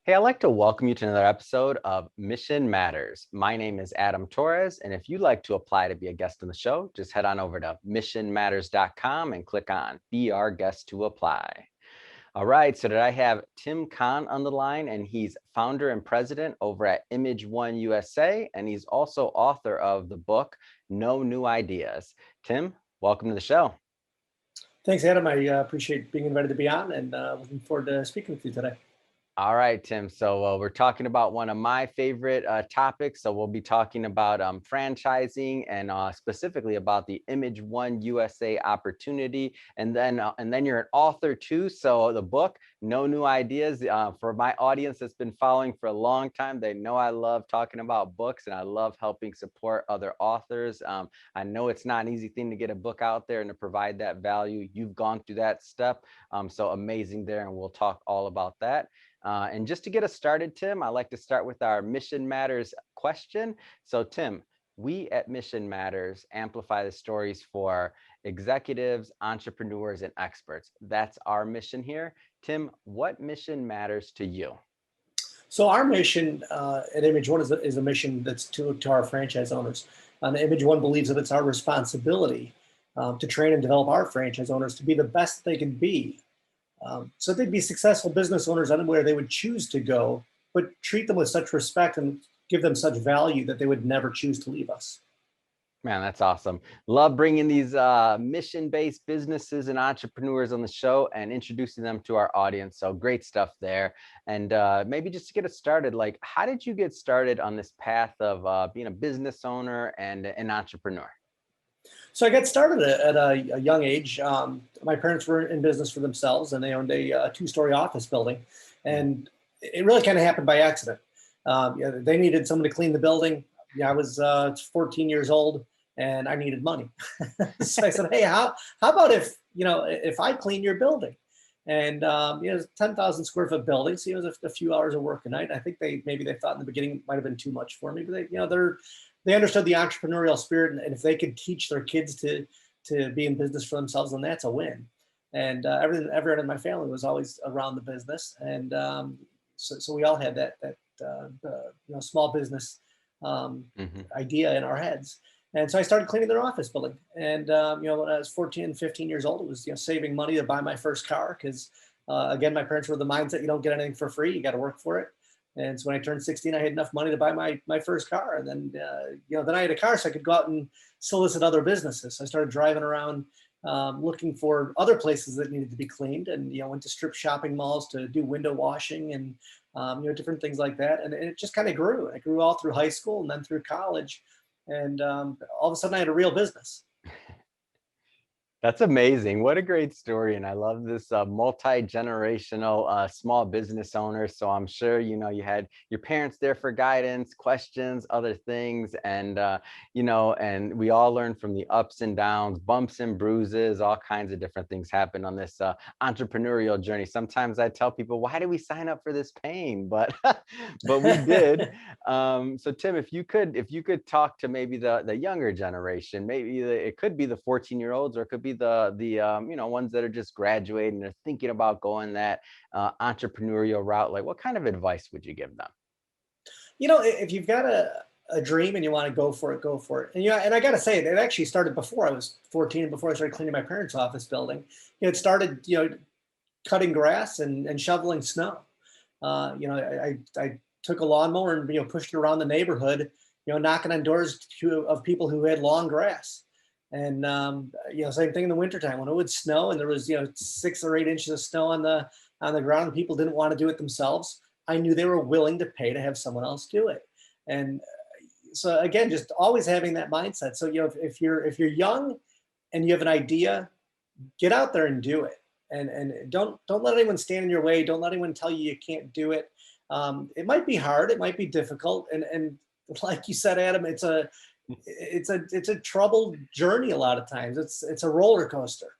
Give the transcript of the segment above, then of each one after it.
Hey, I'd like to welcome you to another episode of Mission Matters. My name is Adam Torres, and if you'd like to apply to be a guest on the show, just head on over to missionmatters.com and click on Be Our Guest to apply. All right, so today I have Tim Conn on the line, and he's founder and president over at Image One USA, and he's also author of the book, No New Ideas. Tim, welcome to the show. Thanks, Adam. I appreciate being invited to be on and looking forward to speaking with you today. All right, Tim. So we're talking about one of my favorite topics. So we'll be talking about franchising and specifically about the Image One USA opportunity. And then you're an author too. So the book, No New Ideas, for my audience that's been following for a long time, they know I love talking about books and I love helping support other authors. I know it's not an easy thing to get a book out there and to provide that value. You've gone through that step. So amazing there. And we'll talk all about that. And just to get us started, Tim, I like to start with our Mission Matters question. So Tim, we at Mission Matters amplify the stories for executives, entrepreneurs, and experts. That's our mission here. Tim, what mission matters to you? So our mission at Image One is a mission that's to our franchise owners. Image One believes that it's our responsibility to train and develop our franchise owners to be the best they can be. So they'd be successful business owners anywhere they would choose to go, but treat them with such respect and give them such value that they would never choose to leave us. Man, that's awesome. Love bringing these mission-based businesses and entrepreneurs on the show and introducing them to our audience. So great stuff there. And maybe just to get us started, like, how did you get started on this path of being a business owner and an entrepreneur? So I got started at a young age. My parents were in business for themselves, and they owned a two-story office building. And it really kind of happened by accident. They needed someone to clean the building. I was 14 years old, and I needed money. So I said, "Hey, how about if I clean your building?" And it's a 10,000 square foot building, so it was a few hours of work a night. I think they thought in the beginning it might have been too much for me, but they understood the entrepreneurial spirit, and if they could teach their kids to be in business for themselves, then that's a win. And everyone in my family was always around the business, and so we all had that small business idea in our heads. And so I started cleaning their office building. And when I was 14, 15 years old, it was saving money to buy my first car because again, my parents were the mindset you don't get anything for free, you got to work for it. And so when I turned 16, I had enough money to buy my first car. And then, then I had a car so I could go out and solicit other businesses. So I started driving around looking for other places that needed to be cleaned and, went to strip shopping malls to do window washing and, different things like that. And it just kind of grew. I grew all through high school and then through college. And all of a sudden I had a real business. That's amazing. What a great story. And I love this multi-generational small business owner. So I'm sure, you had your parents there for guidance, questions, other things. And, and we all learn from the ups and downs, bumps and bruises, all kinds of different things happen on this entrepreneurial journey. Sometimes I tell people, why did we sign up for this pain? But but we did. So Tim, if you could talk to maybe the younger generation, maybe it could be the 14-year-olds or it could be the ones that are just graduating, they're thinking about going that entrepreneurial route, like what kind of advice would you give them? If you've got a dream and you want to go for it, go for it. And I got to say, it actually started before I was 14 and before I started cleaning my parents' office building. It started, cutting grass and shoveling snow. I took a lawnmower and, pushed it around the neighborhood, knocking on doors of people who had long grass. And, same thing in the wintertime when it would snow and there was, 6 or 8 inches of snow on the ground and people didn't want to do it themselves. I knew they were willing to pay to have someone else do it. And so again, just always having that mindset. So, if you're young and you have an idea, get out there and do it. And don't let anyone stand in your way. Don't let anyone tell you can't do it. It might be hard. It might be difficult. And like you said, Adam, it's a troubled journey. A lot of times it's a roller coaster,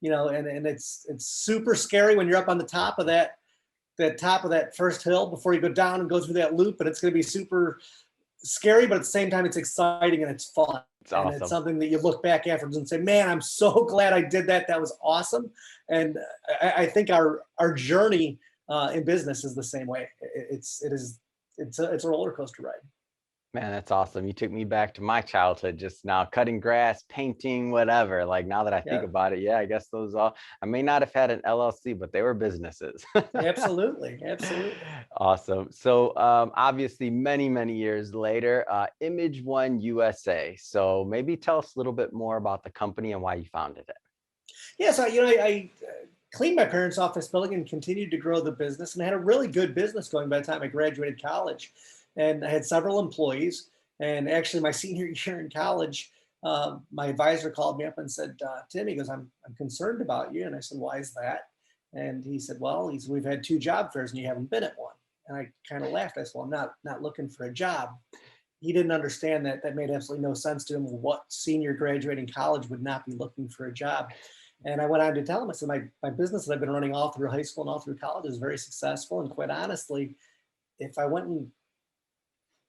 and it's super scary when you're up on the top of that first hill before you go down and go through that loop. And it's going to be super scary, but at the same time, it's exciting and it's fun. It's awesome. And it's something that you look back afterwards and say, man, I'm so glad I did that. That was awesome. And I think our journey in business is the same way. It's a roller coaster ride. Man, that's awesome. You took me back to my childhood just now, cutting grass, painting, whatever. Like now that I think Yeah, about it, yeah, I guess those all, I may not have had an LLC, but they were businesses. absolutely, absolutely. Awesome. So obviously many, many years later, Image One USA. So maybe tell us a little bit more about the company and why you founded it. Yeah, so I cleaned my parents' office building and continued to grow the business, and I had a really good business going by the time I graduated college, and I had several employees. And actually, my senior year in college, my advisor called me up and said, "Tim," he goes, I'm concerned about you." And I said, "Why is that?" And he said, "Well, we've had two job fairs and you haven't been at one." And I kind of laughed. I said, "Well, I'm not looking for a job." He didn't understand that that made absolutely no sense to him. What senior graduating college would not be looking for a job? And I went on to tell him, I said, my business that I've been running all through high school and all through college is very successful. And quite honestly, if I went and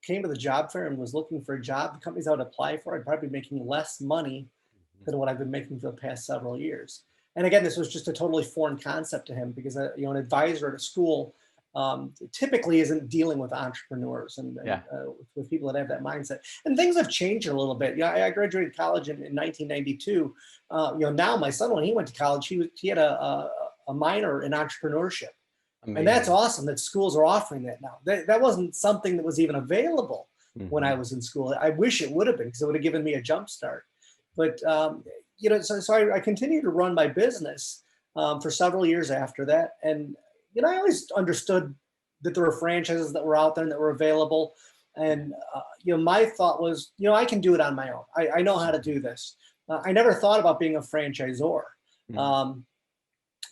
came to the job fair and was looking for a job, the companies I would apply for, I'd probably be making less money than what I've been making for the past several years. And again, this was just a totally foreign concept to him because an advisor at a school typically isn't dealing with entrepreneurs Yeah. with people that have that mindset. And things have changed a little bit. Yeah, I graduated college in 1992. Now my son, when he went to college, he had a minor in entrepreneurship. And that's Amazing. awesome that schools are offering that now. That wasn't something that was even available when I Mhm. was in school. I wish it would have been because it would have given me a jump start. But so I continued to run my business for several years after that. And I always understood that there were franchises that were out there and that were available. And my thought was, I can do it on my own. I know how to do this. I never thought about being a franchisor. Mhm. Um,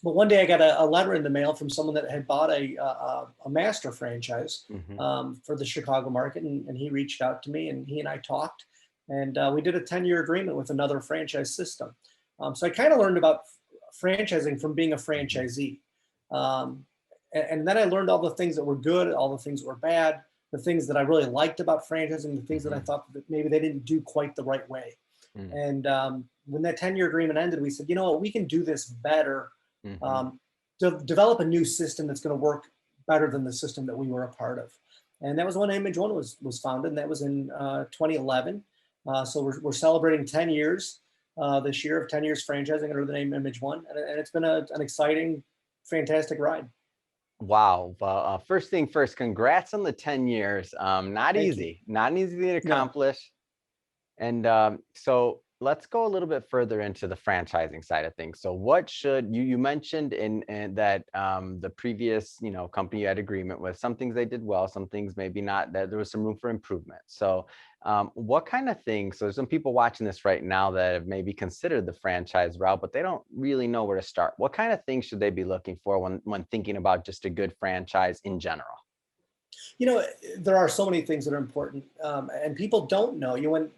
but one day I got a letter in the mail from someone that had bought a master franchise Mhm. for the Chicago market. And he reached out to me and he and I talked. And we did a 10-year agreement with another franchise system. So I kind of learned about franchising from being a franchisee. Um, and then I learned all the things that were good, all the things that were bad, the things that I really liked about franchising, the things that I Mhm. thought that maybe they didn't do quite the right way. Mhm. And when that 10-year agreement ended, we said, you know what, we can do this better. Mhm. Um, develop a new system that's going to work better than the system that we were a part of. And that was when Image One was founded, and that was in 2011. So we're celebrating 10 years this year of 10 years franchising under the name Image One, and it's been an exciting, fantastic ride. Wow. Well, first thing first, congrats on the 10 years. Not Thank you. easy, not easy to No. accomplish. And so let's go a little bit further into the franchising side of things. So what should you mentioned in that the previous company you had agreement with, some things they did well, some things maybe not, that there was some room for improvement. So what kind of things, so there's some people watching this right now that have maybe considered the franchise route, but they don't really know where to start. What kind of things should they be looking for when thinking about just a good franchise in general? You know, there are so many things that are important, and people don't know. When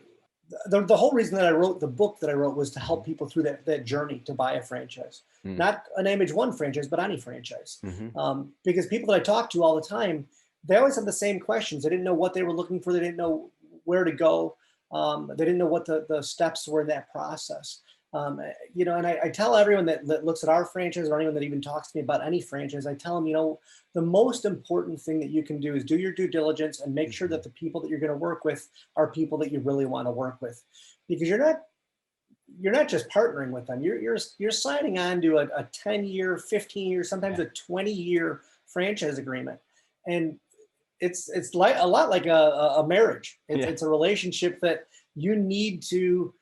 the whole reason that I wrote the book that I wrote was to help Mhm. people through that journey to buy a franchise, Mm. not an Image One franchise, but any franchise. Mhm. Because people that I talk to all the time, they always have the same questions. They didn't know what they were looking for. They didn't know where to go. They didn't know what the steps were in that process. And I tell everyone that looks at our franchise or anyone that even talks to me about any franchise, I tell them, the most important thing that you can do is do your due diligence and make sure Mhm. that the people that you're going to work with are people that you really want to work with, because you're not just partnering with them. You're signing on to a 10-year, 15-year, sometimes Yeah. a 20-year franchise agreement, and it's like a lot like a marriage. It's Yeah. it's a relationship that you need to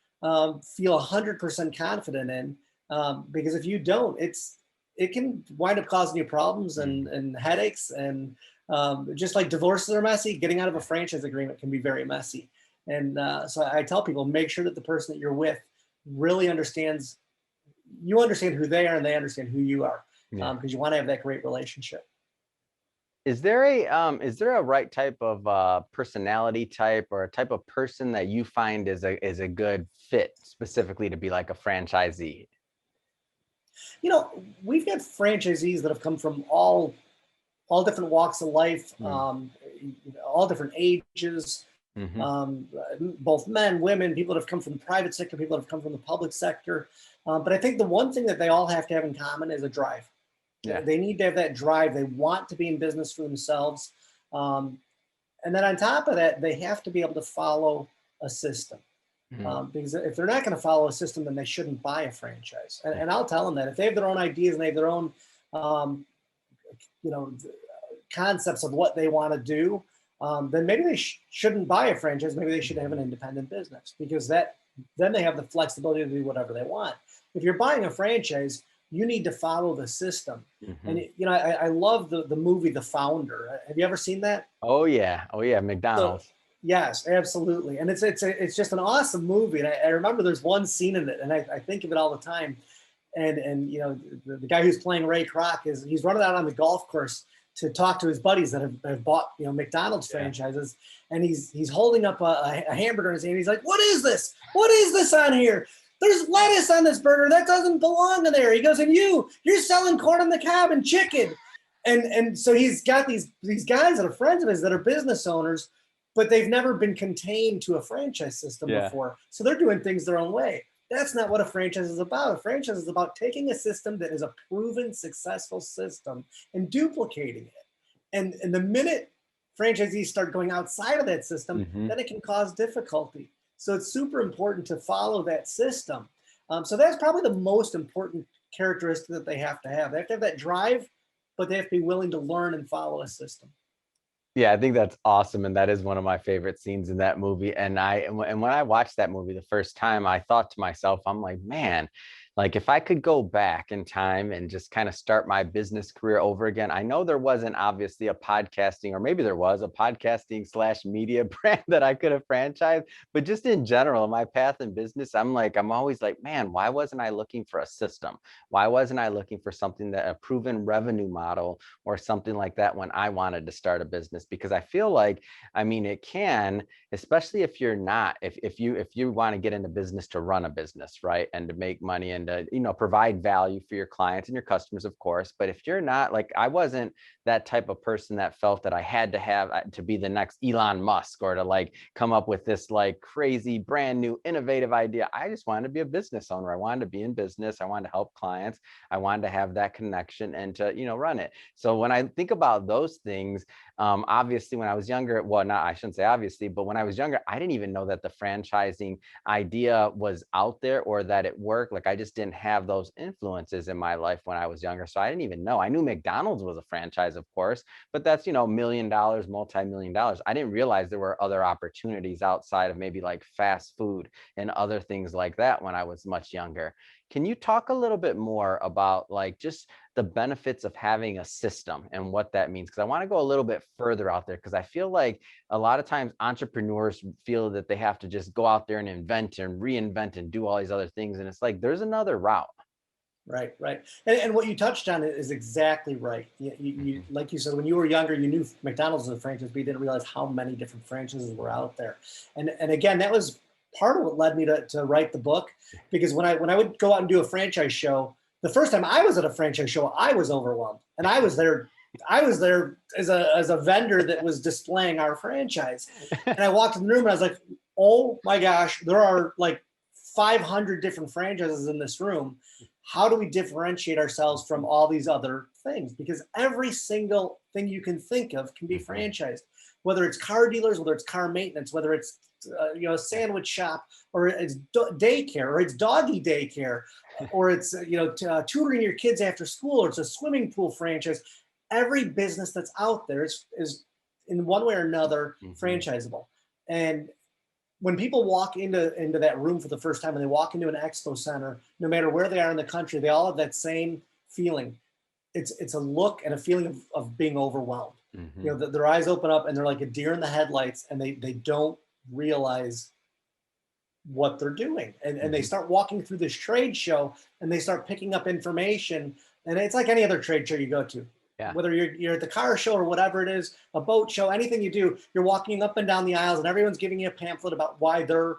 feel 100% confident in, because if you don't, it can wind up causing you problems and Mhm. and headaches, and just like divorces are messy, getting out of a franchise agreement can be very messy. And so I tell people, make sure that the person that you're with really understands, you understand who they are and they understand who you are, Yeah. because you want to have that great relationship. Is there a right type of personality type or a type of person that you find is a good fit specifically to be like a franchisee? you know, we've got franchisees that have come from all different walks of life, Mm. all different ages, Mhm. um, both men, women, people that have come from the private sector, people that have come from the public sector. But I think the one thing that they all have to have in common is a drive. Yeah. They need to have that drive. They want to be in business for themselves. And then on top of that, they have to be able to follow a system. Mhm. Because if they're not going to follow a system, then they shouldn't buy a franchise. And I'll tell them that if they have their own ideas and they have their own, um, you know, concepts of what they want to do, then maybe they shouldn't buy a franchise. Maybe they should have an independent business, because then they have the flexibility to do whatever they want. If you're buying a franchise, you need to follow the system. And Mhm. I love the movie The Founder. Have you ever seen that? Oh yeah. Oh yeah. So McDonald's. yes, absolutely. And it's just an awesome movie. And I remember there's one scene in it, and I think of it all the time. And the guy who's playing Ray Kroc he's running out on the golf course to talk to his buddies that have bought McDonald's Yeah. franchises, and he's holding up a hamburger in his hand. He's like, "What is this? What is this on here? There's lettuce on this burger. That doesn't belong in there." He goes, "And you're selling corn on the cob and chicken." And so he's got these guys that are friends of his that are business owners, but they've never been contained to a franchise system Yeah. before. So they're doing things their own way. That's not what a franchise is about. A franchise is about taking a system that is a proven successful system and duplicating it. And the minute franchisees start going outside of that system, Mhm. then it can cause difficulty. So it's super important to follow that system. So that's probably the most important characteristic that they have to have. They have to have that drive, but they have to be willing to learn and follow a system. Yeah, I think that's awesome, and that is one of my favorite scenes in that movie. And when I watched that movie the first time, I thought to myself, I'm like, man, like if I could go back in time and just kind of start my business career over again. I know there wasn't obviously a podcasting, or maybe there was a podcasting slash media brand that I could have franchised, but just in general, my path in business, I'm always like, man, why wasn't I looking for a system? Why wasn't I looking for something that a proven revenue model or something like that when I wanted to start a business? Because I feel like, I mean, it can, especially if you're not, if you want to get into business to run a business, right, and to make money and to provide value for your clients and your customers, of course. But if you're not, like, I wasn't that type of person that felt that I had to have to be the next Elon Musk or to like come up with this like crazy brand new innovative idea. I just wanted to be a business owner. I wanted to be in business. I wanted to help clients. I wanted to have that connection and to run it. So when I think about those things, obviously when I was younger, well, not, I shouldn't say obviously, but when I was younger, I didn't even know that the franchising idea was out there or that it worked. Like, I just didn't have those influences in my life when I was younger. So I didn't even know. I knew McDonald's was a franchise, of course, but that's, $1 million, multi-million dollars. I didn't realize there were other opportunities outside of maybe like fast food and other things like that when I was much younger. Can you talk a little bit more about like just the benefits of having a system and what that means? Because I want to go a little bit further out there, because I feel like a lot of times entrepreneurs feel that they have to just go out there and invent and reinvent and do all these other things. And it's like, there's another route. Right, right. And what you touched on is exactly right. Mhm. Like you said, when you were younger, you knew McDonald's was a franchise, but you didn't realize how many different franchises were out there. And again, that was part of what led me to write the book, because when I would go out and do a franchise show, the first time I was at a franchise show, I was overwhelmed. And I was there as a vendor that was displaying our franchise. And I walked in the room and I was like, oh my gosh, there are like 500 different franchises in this room. How do we differentiate ourselves from all these other things? Because every single thing you can think of can be Mhm. franchised, whether it's car dealers, whether it's car maintenance, whether it's a Yeah. sandwich shop, or it's daycare, or it's doggy daycare, or it's tutoring your kids after school, or it's a swimming pool franchise. Every business that's out there is in one way or another Mhm. franchisable. And when people walk into that room for the first time and they walk into an expo center, no matter where they are in the country, they all have that same feeling. It's a look and a feeling of being overwhelmed. Mhm. Their eyes open up and they're like a deer in the headlights, and they don't realize what they're doing. And they Mhm. start walking through this trade show and they start picking up information. And it's like any other trade show you go to, Yeah. whether you're at the car show or whatever it is, a boat show, anything you do, you're walking up and down the aisles and everyone's giving you a pamphlet about why their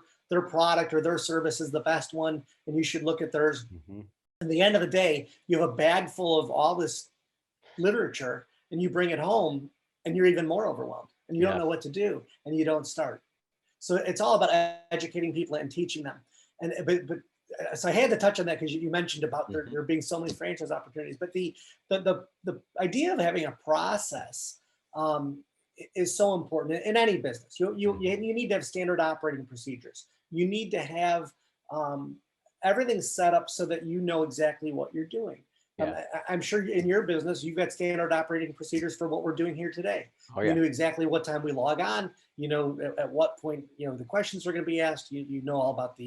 product or their service is the best one and you should look at theirs. Mhm. At the end of the day, you have a bag full of all this literature and you bring it home and you're even more overwhelmed and you don't Yes. know what to do and you don't start. So it's all about educating people and teaching them. And but so I had to touch on that because you mentioned about Mhm. there being so many franchise opportunities. But the idea of having a process is so important in any business. Mhm. You need to have standard operating procedures. You need to have um, everything set up so that you know exactly what you're doing. Yeah. I'm sure in your business you've got standard operating procedures for what we're doing here today. Oh You yeah. knew exactly what time we log on. You know at what point the questions are going to be asked. You know all about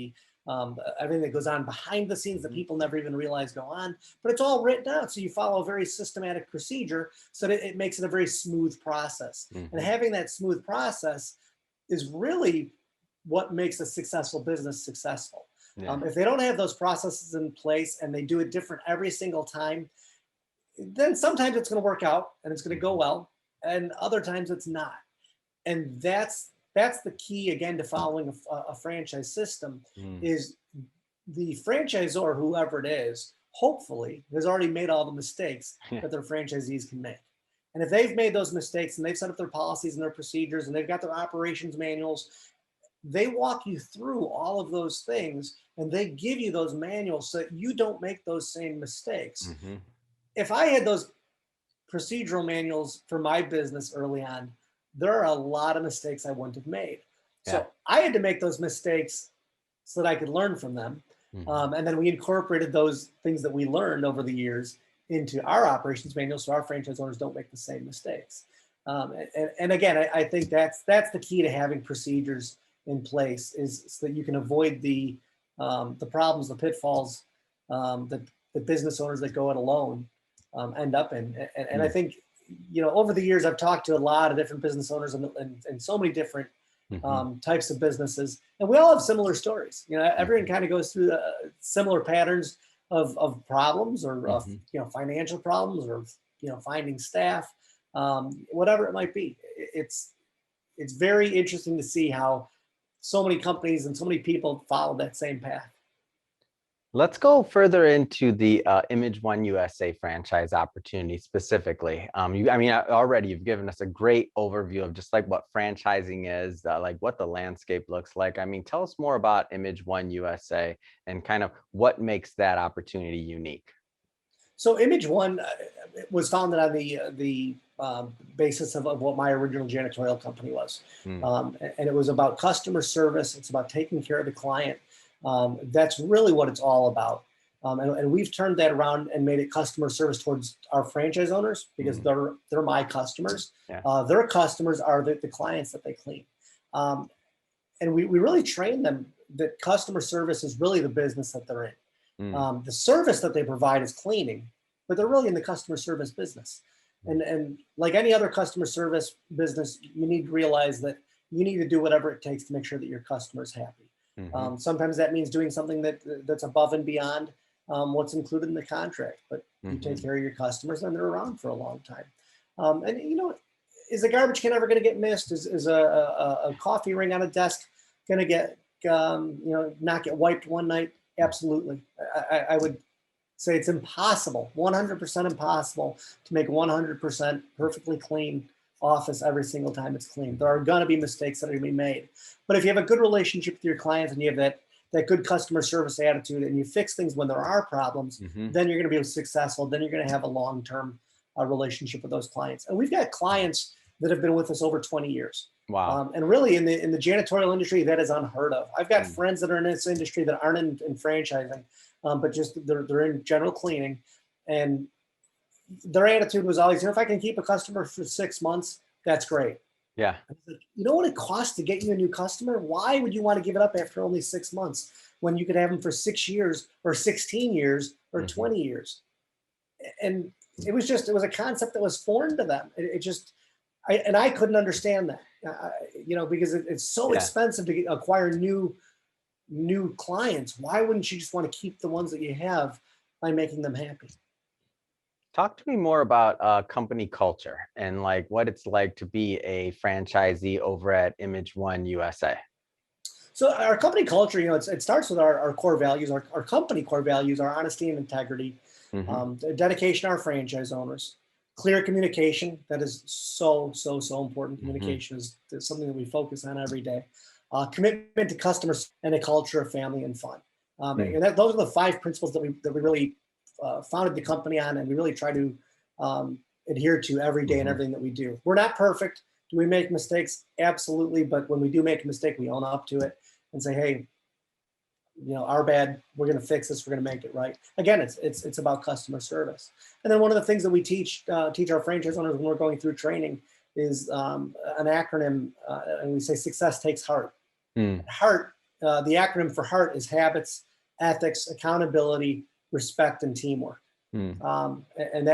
everything that goes on behind the scenes that Mhm. people never even realize go on, but it's all written out. So you follow a very systematic procedure so that it makes it a very smooth process. And Mhm. having that smooth process is really what makes a successful business successful. Yeah. If they don't have those processes in place and they do it different every single time, then sometimes it's going to work out and it's going to go Mhm. well, and other times it's not. And that's the key again to following a franchise system Mm. is the franchisor, whoever it is, hopefully has already made all the mistakes Yeah. that their franchisees can make. And if they've made those mistakes and they've set up their policies and their procedures and they've got their operations manuals, they walk you through all of those things and they give you those manuals so that you don't make those same mistakes. Mhm. If I had those procedural manuals for my business early on, there are a lot of mistakes I wouldn't have made. Yeah. So I had to make those mistakes so that I could learn from them. Mhm. And then we incorporated those things that we learned over the years into our operations manual so our franchise owners don't make the same mistakes. And again, I think that's the key to having procedures in place is so that you can avoid the problems, the pitfalls that the business owners that go it alone end up in. And I Mm. think, over the years, I've talked to a lot of different business owners and so many different Mhm. types of businesses, and we all have similar stories. Everyone Mhm. kind of goes through similar patterns of problems or of Mhm. financial problems or finding staff, whatever it might be. It's very interesting to see how so many companies and so many people follow that same path. Let's go further into the Image One USA franchise opportunity specifically. Already you've given us a great overview of just like what franchising is, like what the landscape looks like. I mean, tell us more about Image One USA and kind of what makes that opportunity unique. So Image One was founded on the basis of what my original janitorial company was, Mm. and it was about customer service. It's about taking care of the client. That's really what it's all about. And we've turned that around and made it customer service towards our franchise owners because Mm. they're my customers. Yeah. Their customers are the clients that they clean. Um, and we really train them that customer service is really the business that they're in. Mm. The service that they provide is cleaning, but they're really in the customer service business. Mm. And like any other customer service business, you need to realize that you need to do whatever it takes to make sure that your customer's happy. Mhm. Sometimes that means doing something that's above and beyond what's included in the contract, but you take Mhm. care of your customers and they're around for a long time. And is a garbage can ever going to get missed? Is a coffee ring on a desk going to get not get wiped one night? Absolutely. I would say it's impossible, 100% impossible to make 100% perfectly clean office every single time it's clean. There are going to be mistakes that are going to be made. But if you have a good relationship with your clients and you have that good customer service attitude and you fix things when there are problems, Mhm. then you're going to be successful. Then you're going to have a long-term relationship with those clients. And we've got clients that have been with us over 20 years. Wow. And really, in the janitorial industry, that is unheard of. I've got Mm. friends that are in this industry that aren't in franchising, but just they're in general cleaning, and their attitude was always, if I can keep a customer for 6 months, that's great. Yeah. I was like, you know what it costs to get you a new customer? Why would you want to give it up after only 6 months when you could have them for 6 years or 16 years or Mhm. 20 years? And it was a concept that was foreign to them. It just I couldn't understand that, because it's so Yeah. expensive to acquire new clients. Why wouldn't you just want to keep the ones that you have by making them happy? Talk to me more about company culture and like what it's like to be a franchisee over at Image One USA. So our company culture, it starts with our core values. Our company core values are honesty and integrity, Hmm. dedication to our franchise owners, clear communication. That is so important. Hmm. Communication is something that we focus on every day. Commitment to customers and a culture of family and fun. And those are the 5 principles that we really founded the company on, and we really try to adhere to every day in everything that we do. We're not perfect. Do we make mistakes? Absolutely. But when we do make a mistake, we own up to it and say, hey, our bad, we're going to fix this, we're going to make it right. Again, it's about customer service. And then one of the things that we teach our franchise owners when we're going through training is an acronym, and we say success takes heart. Heart, the acronym for heart is habits, ethics, accountability, respect, and teamwork. And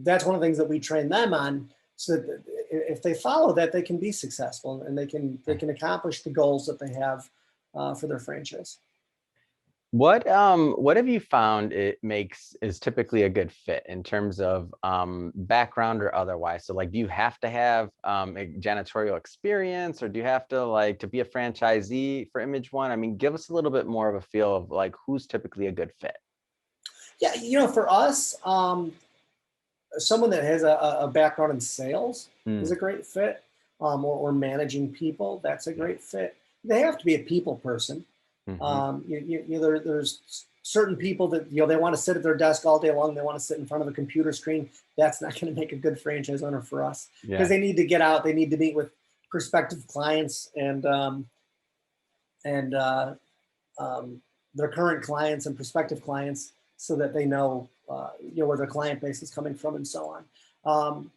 that's one of the things that we train them on, so that if they follow that, they can be successful and they can accomplish the goals that they have for their franchise. What have you found is typically a good fit in terms of background or otherwise? So like, do you have to have a janitorial experience, or do you have to be a franchisee for Image One? I mean, give us a little bit more of a feel of like who's typically a good fit. Yeah, for us, someone that has a background in sales is a great fit, or managing people, that's a great fit. They have to be a people person. There's certain people that they want to sit at their desk all day long. They want to sit in front of a computer screen. That's not going to make a good franchise owner for us, because they need to get out. They need to meet with prospective clients and their current clients and prospective clients, so that they know where their client base is coming from and so on.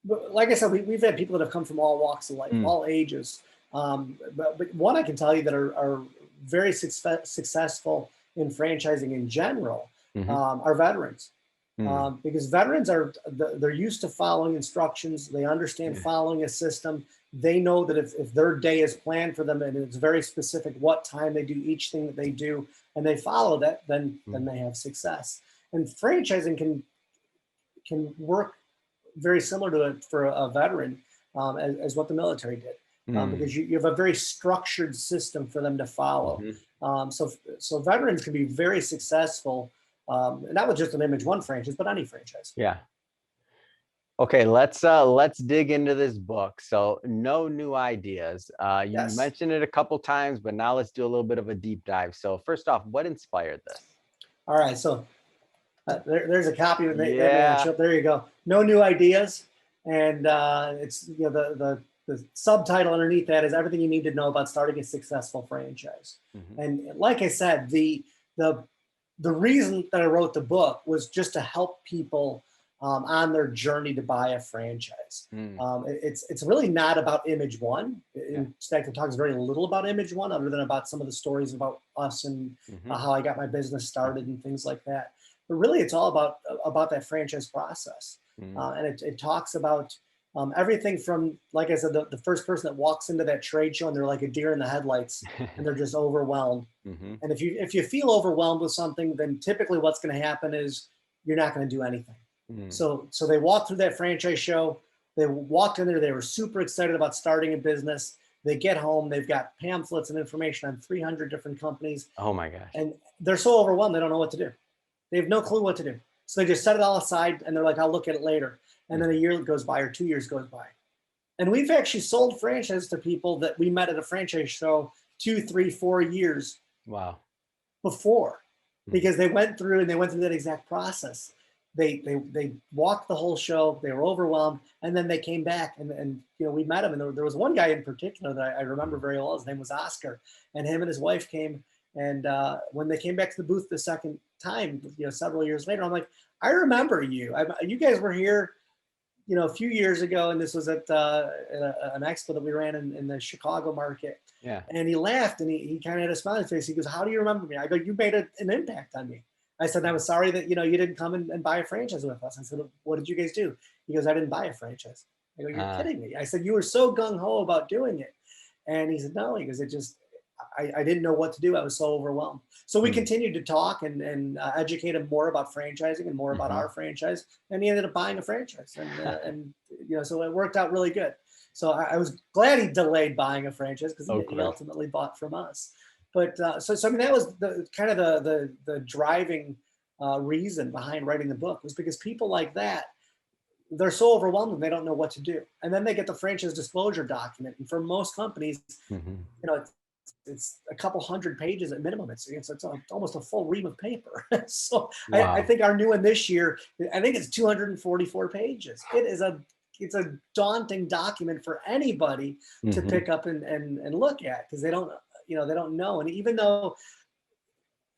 But like I said, we've had people that have come from all walks of life, all ages. But one I can tell you that are very successful in franchising in general are veterans. Because veterans they're used to following instructions. They understand following a system. They know that if their day is planned for them and it's very specific what time they do each thing that they do, and they follow that, then they have success. And franchising can work very similar to it for a veteran as what the military did. Because you have a very structured system for them to follow. So veterans can be very successful, not with just an Image One franchise, but any franchise. Yeah. Okay, let's dig into this book. So, No New Ideas. You mentioned it a couple times, but now let's do a little bit of a deep dive. So first off, what inspired this? All right, so there's a copy of it. There you go. No New Ideas, and it's the subtitle underneath that is everything you need to know about starting a successful franchise. And like I said, the reason that I wrote the book was just to help people on their journey to buy a franchise. It's really not about Image One. In fact, it talks very little about Image One, other than about some of the stories about us and how I got my business started and things like that. But really, it's all about that franchise process. And it talks about everything from, like I said, the first person that walks into that trade show and they're like a deer in the headlights and they're just overwhelmed. And if you feel overwhelmed with something, then typically what's going to happen is you're not going to do anything. So they walked through that franchise show. They walked in there. They were super excited about starting a business. They get home. They've got pamphlets and information on 300 different companies. Oh my gosh. And they're so overwhelmed, they don't know what to do. They have no clue what to do. So they just set it all aside and they're like, I'll look at it later. And then a year goes by or 2 years goes by. And we've actually sold franchises to people that we met at a franchise show 2, 3, 4 years before, because they went through that exact process. They walked the whole show. They were overwhelmed, and then they came back and we met him. And there was one guy in particular that I remember very well. His name was Oscar, and him and his wife came. And when they came back to the booth the second time, several years later, I'm like, I remember you. You guys were here, a few years ago, and this was at an expo that we ran in the Chicago market. Yeah. And he laughed, and he kind of had a smile on his face. He goes, "How do you remember me?" I go, "You made an impact on me." I said, "I was sorry that you didn't come and buy a franchise with us." I said, "What did you guys do?" He goes, "I didn't buy a franchise." I go, "You're kidding me." I said, "You were so gung ho about doing it," and he said, "No." He goes, I didn't know what to do. I was so overwhelmed. So we continued to talk and educate him more about franchising and more about our franchise. And he ended up buying a franchise. And so it worked out really good. So I was glad he delayed buying a franchise, because he ultimately bought from us. But so I mean, that was the kind of the driving reason behind writing the book, was because people like that, they're so overwhelmed and they don't know what to do. And then they get the franchise disclosure document. And for most companies, it's a couple hundred pages at minimum. It's almost a full ream of paper. So I Wow. think our new one this year, I think it's 244 pages. It's a daunting document for anybody to Hmm. pick up and look at, because they don't know. And even though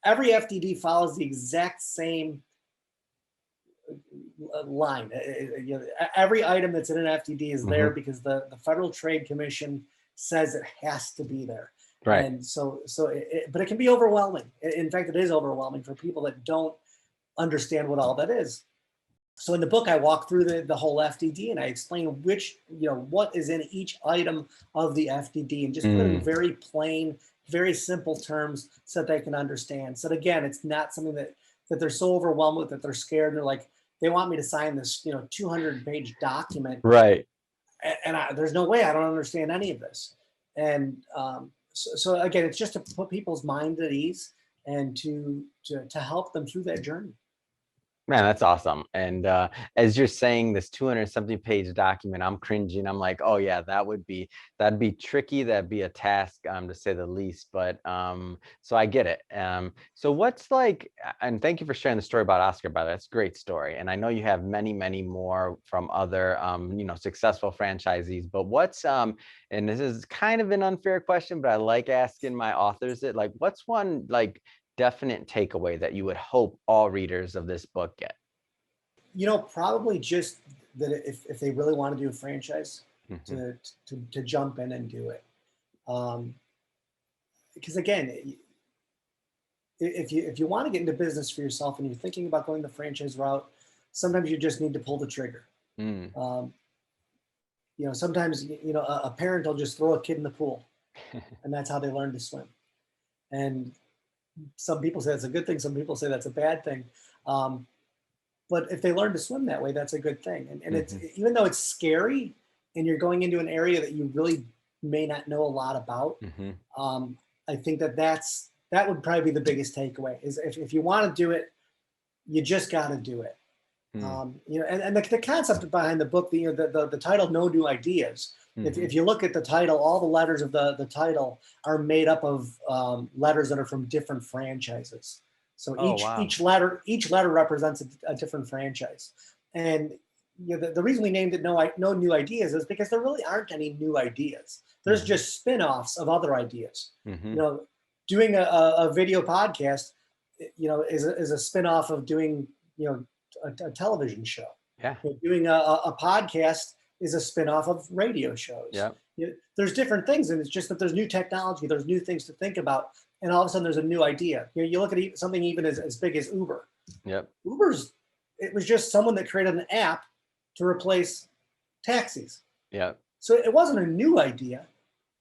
every FDD follows the exact same line, every item that's in an FDD is there Hmm. because the Federal Trade Commission says it has to be there. Right. And but it can be overwhelming. In fact, it is overwhelming for people that don't understand what all that is. So in the book, I walk through the whole FDD, and I explain what is in each item of the FDD, and just put it in Mm. very plain, very simple terms so that they can understand. So that, again, it's not something that they're so overwhelmed with that they're scared. And they're like, they want me to sign this 200-page document, Right. and there's no way I don't understand any of this. And so again, it's just to put people's mind at ease and to help them through that journey. Man, that's awesome. And as you're saying this 200 something page document, I'm cringing. I'm like, oh yeah, that'd be tricky. That'd be a task, to say the least. But so I get it. So what's like, and thank you for sharing the story about Oscar, by the way. That's a great story. And I know you have many, many more from other successful franchisees. But what's and this is kind of an unfair question, but I like asking my authors it, like, what's one like definite takeaway that you would hope all readers of this book get? Probably just that if they really want to do a franchise, Hmm. to jump in and do it. Because again, if you want to get into business for yourself and you're thinking about going the franchise route, sometimes you just need to pull the trigger. Mm. Um, Sometimes a parent will just throw a kid in the pool, and that's how they learn to swim. And some people say that's a good thing. Some people say that's a bad thing. Um, but if they learn to swim that way, that's a good thing. And it's, Hmm. even though it's scary and you're going into an area that you really may not know a lot about, Hmm. I think that would probably be the biggest takeaway is if you want to do it, you just got to do it. Mm. And the concept behind the book, the title, No New Ideas. Hmm. If you look at the title, all the letters of the title are made up of letters that are from different franchises. So Oh, wow. each letter represents a different franchise. And the reason we named it No New Ideas is because there really aren't any new ideas. There's Hmm. just spin-offs of other ideas. Hmm. You know, doing a video podcast, is a spin-off of doing a television show. Yeah. Doing a podcast is a spin-off of radio shows. Yep. There's different things, and it's just that there's new technology, there's new things to think about, and all of a sudden there's a new idea. You look at something even as big as Uber. Yep. It was just someone that created an app to replace taxis. Yep. So it wasn't a new idea,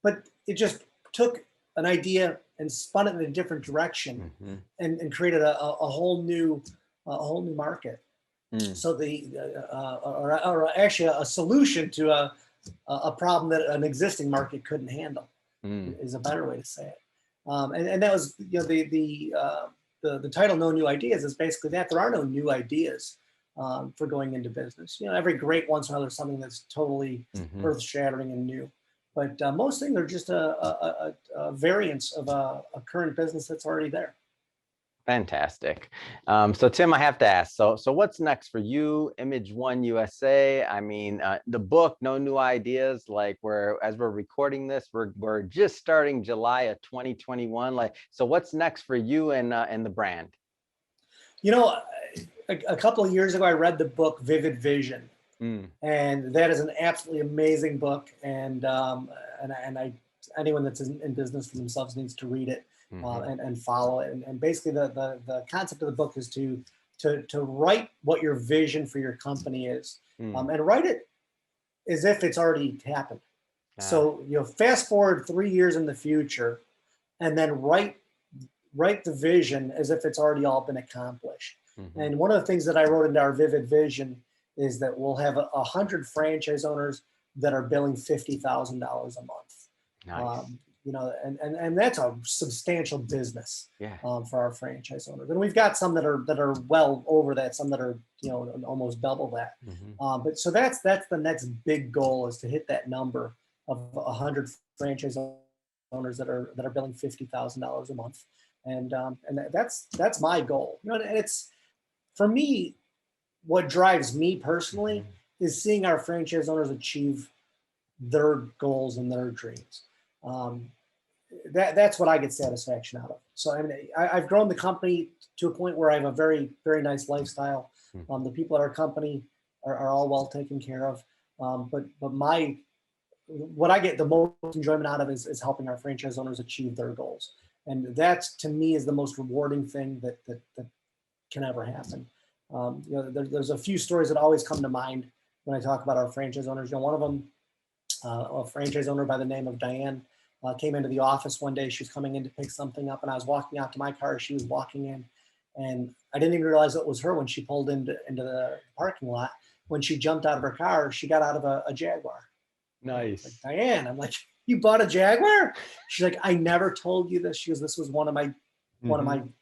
but it just took an idea and spun it in a different direction, Hmm. and created a whole new market. Mm. So or actually a solution to a problem that an existing market couldn't handle Mm. is a better way to say it. And that was the title, No New Ideas, is basically that there are no new ideas for going into business. Every great once in a while there's something that's totally Hmm. earth shattering and new, but most things are just a variance of a current business that's already there. Fantastic. So Tim, I have to ask, so what's next for you, Image One USA? I mean, the book, No New Ideas, like as we're recording this, we're just starting July of 2021. Like, so what's next for you and the brand? You know, a couple of years ago, I read the book Vivid Vision, Mm. and that is an absolutely amazing book. And anyone that's in business for themselves needs to read it Hmm. and follow it. And basically, the concept of the book is to write what your vision for your company is, Mm. and write it as if it's already happened. Ah. So fast forward 3 years in the future, and then write the vision as if it's already all been accomplished. Hmm. And one of the things that I wrote into our Vivid Vision is that we'll have 100 franchise owners that are billing $50,000 a month. Nice. And that's a substantial business Yeah. for our franchise owners. And we've got some that are well over that, some that are almost double that. Hmm. But so that's the next big goal, is to hit that number of 100 franchise owners that are billing $50,000 a month, and that's my goal. You know, and it's for me, what drives me personally Mhm. is seeing our franchise owners achieve their goals and their dreams. Um, that's what I get satisfaction out of. So I mean, I've grown the company to a point where I have a very, very nice lifestyle. Mhm. The people at our company are all well taken care of. But what I get the most enjoyment out of is helping our franchise owners achieve their goals. And that's to me is the most rewarding thing that can ever happen. You know, there's a few stories that always come to mind when I talk about our franchise owners. You know, one of them, a franchise owner by the name of Diane, came into the office one day. She was coming in to pick something up, and I was walking out to my car. She was walking in, and I didn't even realize it was her when she pulled into the parking lot. When she jumped out of her car, she got out of a Jaguar. And I was like, Nice. Diane, I'm like, you bought a Jaguar? She's like, I never told you this. She goes, this was one of my Mhm.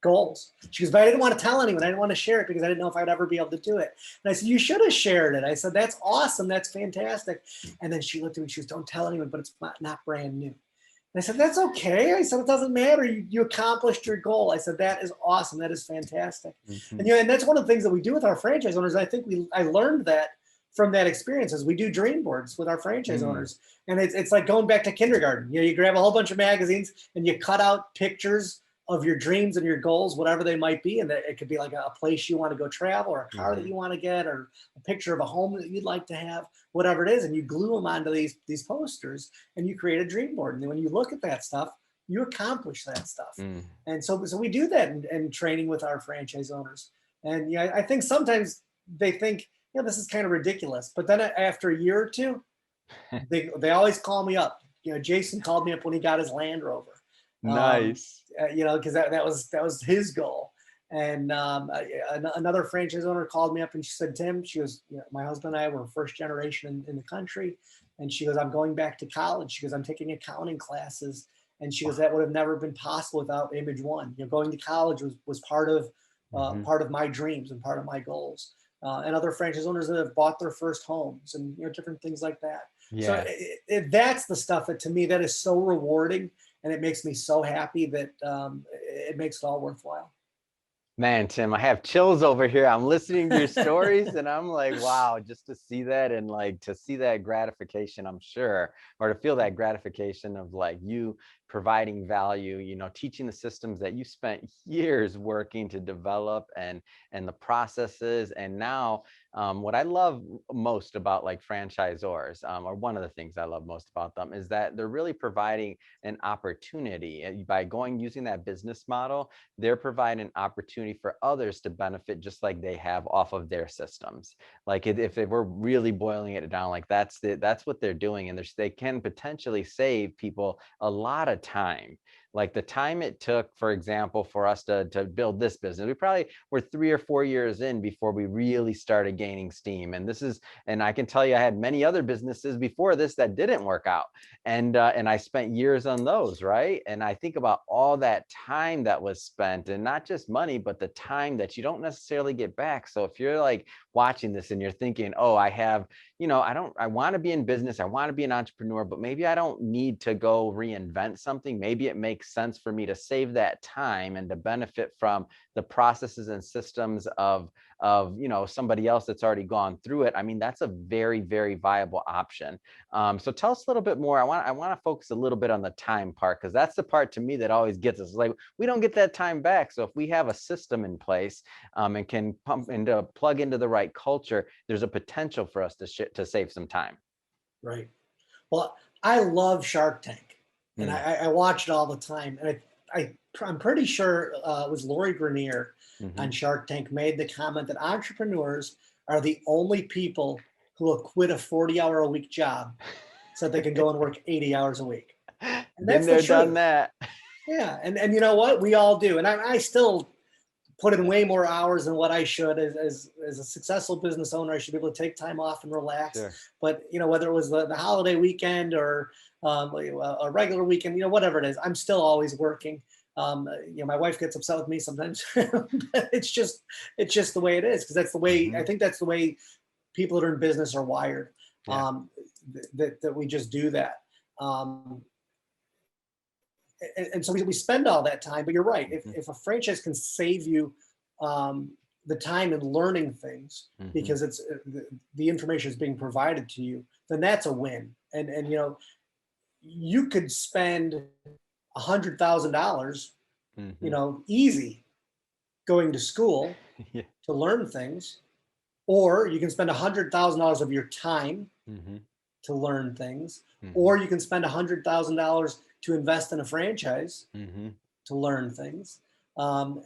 goals. She goes, but I didn't want to tell anyone. I didn't want to share it because I didn't know if I'd ever be able to do it. And I said, you should have shared it. I said, that's awesome. That's fantastic. And then she looked at me, she goes, don't tell anyone, but it's not brand new. And I said, that's okay. I said, it doesn't matter. You accomplished your goal. I said, that is awesome. That is fantastic. And Mhm. you know, and that's one of the things that we do with our franchise owners. I think I learned that from that experience as we do dream boards with our franchise Mm. owners. And it's like going back to kindergarten. You know, you grab a whole bunch of magazines and you cut out pictures of your dreams and your goals, whatever they might be. And it could be like a place you want to go travel, or a car that Mhm. you want to get, or a picture of a home that you'd like to have, whatever it is. And you glue them onto these posters and you create a dream board. And when you look at that stuff, you accomplish that stuff. Mm. And so we do that in training with our franchise owners. And yeah, I think sometimes they think, you know, this is kind of ridiculous. But then after a year or two, they always call me up. You know, Jason called me up when he got his Land Rover. Um, Nice. you know, because that was his goal. And another franchise owner called me up and she said, Tim, she goes, you know, my husband and I were first generation in the country. And she goes, I'm going back to college. She goes, I'm taking accounting classes. And she goes, that would have never been possible without Image One. You know, going to college was Mhm. part of my dreams and part of my goals. And other franchise owners that have bought their first homes and, you know, different things like that. So Yeah. that's the stuff that to me that is so rewarding, and it makes me so happy that it makes it all worthwhile. Man, Tim, I have chills over here. I'm listening to your stories and I'm like, wow, just to see that and like to see that gratification, I'm sure, or to feel that gratification of like you providing value, you know, teaching the systems that you spent years working to develop and the processes. And now what I love most about like franchisors, or one of the things I love most about them is that they're really providing an opportunity by using that business model. They're providing an opportunity for others to benefit just like they have off of their systems. Like if we're really boiling it down, like that's what they're doing. And they can potentially save people a lot of time. Like the time it took, for example, for us to build this business, we probably were 3 or 4 years in before we really started gaining steam. And I can tell you, I had many other businesses before this that didn't work out. And I spent years on those, right? And I think about all that time that was spent, and not just money, but the time that you don't necessarily get back. So if you're like watching this and you're thinking, oh, I have, you know, I want to be in business, I want to be an entrepreneur, but maybe I don't need to go reinvent something. Maybe it makes sense for me to save that time and to benefit from the processes and systems of you know, somebody else that's already gone through it. I mean, that's a very, very viable option. So tell us a little bit more. I want to focus a little bit on the time part, because that's the part to me that always gets us. Like we don't get that time back. So if we have a system in place and can pump into plug into the right culture, there's a potential for us to save some time. Right. Well, I love Shark Tank, and Mm. I watch it all the time. And I'm pretty sure it was Lori Grenier Hmm. on Shark Tank made the comment that entrepreneurs are the only people who will quit a 40-hour-a-week job so they can go and work 80 hours a week. And Been that's the there, done truth. that. Yeah. And you know what? We all do. And I still put in way more hours than what I should as a successful business owner. I should be able to take time off and relax. Sure. But you know, whether it was the holiday weekend or a regular weekend, you know, whatever it is, I'm still always working. You know, my wife gets upset with me sometimes, but it's just the way it is, because that's the way I Hmm. think that's the way people that are in business are wired. Yeah. That we just do that. Um, and so we spend all that time. But you're right. Mhm. If a franchise can save you the time in learning things Mhm. because it's the information is being provided to you, then that's a win. And you could spend $100,000, Mhm. easy going to school Yeah. to learn things, or you can spend $100,000 of your time Mhm. to learn things, Mhm. or you can spend $100,000 to invest in a franchise Mhm. to learn things.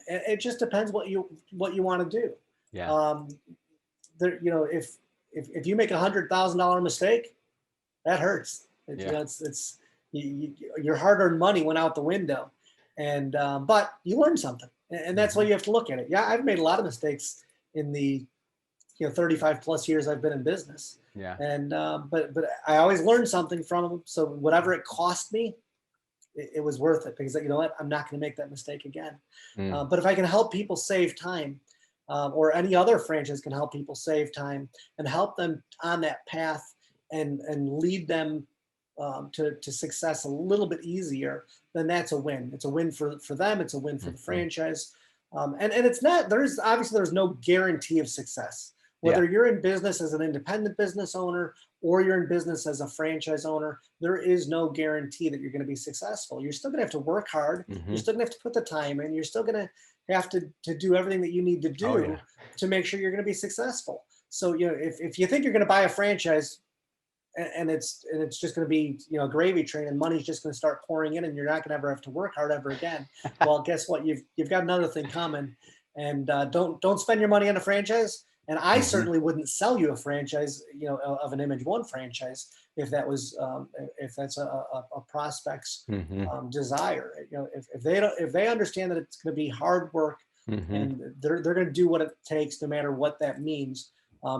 It just depends what you want to do. Yeah. Um, if you make $100,000 mistake, that hurts. Yeah. It's your hard-earned money went out the window, and but you learned something, and that's why Mhm. you have to look at it. Yeah, I've made a lot of mistakes in the 35 plus years I've been in business, Yeah. and but I always learned something from them. So whatever it cost me, it was worth it, because you know what, I'm not going to make that mistake again. Mm. But if I can help people save time, or any other franchise can help people save time and help them on that path, and lead them to success a little bit easier, then that's a win. It's a win for them. It's a win for the Mhm. franchise. And it's not, there's no guarantee of success. Yeah. Whether you're in business as an independent business owner or you're in business as a franchise owner, there is no guarantee that you're going to be successful. You're still going to have to work hard. You're Mhm. still going to have to put the time in. You're still going to have to do everything that you need to Oh, yeah. do to make sure you're going to be successful. So, if you think you're going to buy a franchise, and it's just going to be, a gravy train, and money's just going to start pouring in, and you're not going to ever have to work hard ever again, well, guess what, you've got another thing coming. And don't spend your money on a franchise. And I Mhm. certainly wouldn't sell you a franchise, of an Image One franchise, if that's a prospect's Mhm. desire. If they understand that it's going to be hard work, Mhm. and they're going to do what it takes no matter what that means,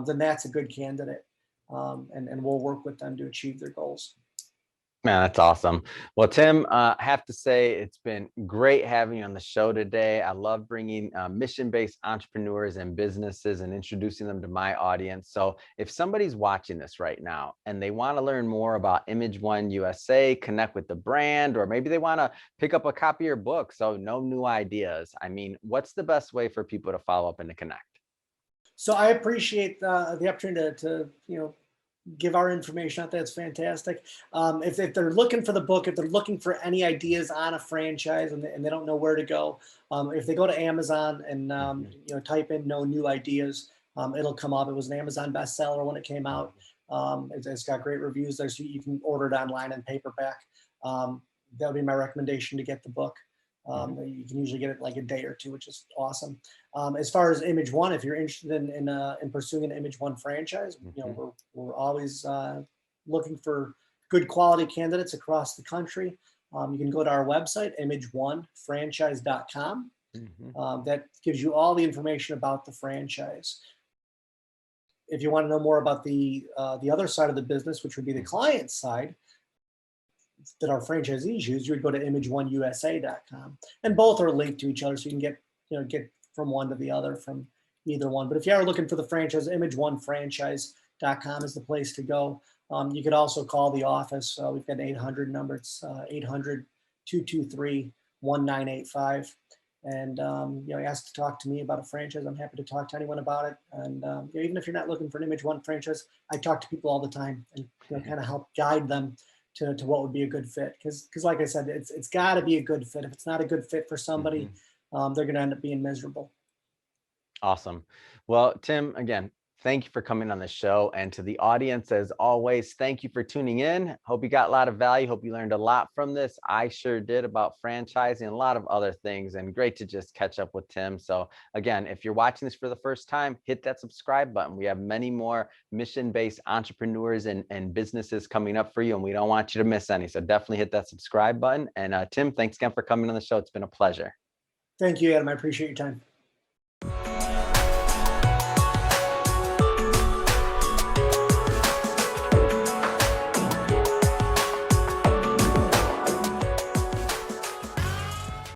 then that's a good candidate. And we'll work with them to achieve their goals. Man, that's awesome. Well, Tim, I have to say it's been great having you on the show today. I love bringing mission-based entrepreneurs and businesses and introducing them to my audience. So if somebody's watching this right now and they want to learn more about Image One USA, connect with the brand, or maybe they want to pick up a copy of your book, so no new ideas. I mean, what's the best way for people to follow up and to connect? So I appreciate the opportunity to give our information out there. It's fantastic. If they're looking for the book, if they're looking for any ideas on a franchise, and they don't know where to go, if they go to Amazon and Mhm. type in "no new ideas," it'll come up. It was an Amazon bestseller when it came out. Mhm. It's got great reviews there, so you can order it online in paperback. Um, that would be my recommendation to get the book. Mhm. You can usually get it like a day or two, which is awesome. As far as Image One, if you're interested in pursuing an Image One franchise, Mhm. we're always looking for good quality candidates across the country. You can go to our website, imageonefranchise.com. Mhm. That gives you all the information about the franchise. If you want to know more about the other side of the business, which would be the Mhm. client side that our franchisees use, you would go to imageoneusa.com, and both are linked to each other, so you can get from one to the other from either one. But if you are looking for the franchise, imageonefranchise.com is the place to go. You could also call the office. We've got an 800 number. It's 800 and ask to talk to me about a franchise. I'm happy to talk to anyone about it. And even if you're not looking for an Image One franchise, I talk to people all the time, and kind of help guide them to what would be a good fit. Because like I said, it's got to be a good fit. If it's not a good fit for somebody, Mhm. they're going to end up being miserable. Awesome. Well, Tim, again, thank you for coming on the show. And to the audience, as always, thank you for tuning in. Hope you got a lot of value. Hope you learned a lot from this. I sure did, about franchising and a lot of other things. And great to just catch up with Tim. So again, if you're watching this for the first time, hit that subscribe button. We have many more mission-based entrepreneurs and businesses coming up for you, and we don't want you to miss any. So definitely hit that subscribe button. And Tim, thanks again for coming on the show. It's been a pleasure. Thank you, Adam. I appreciate your time.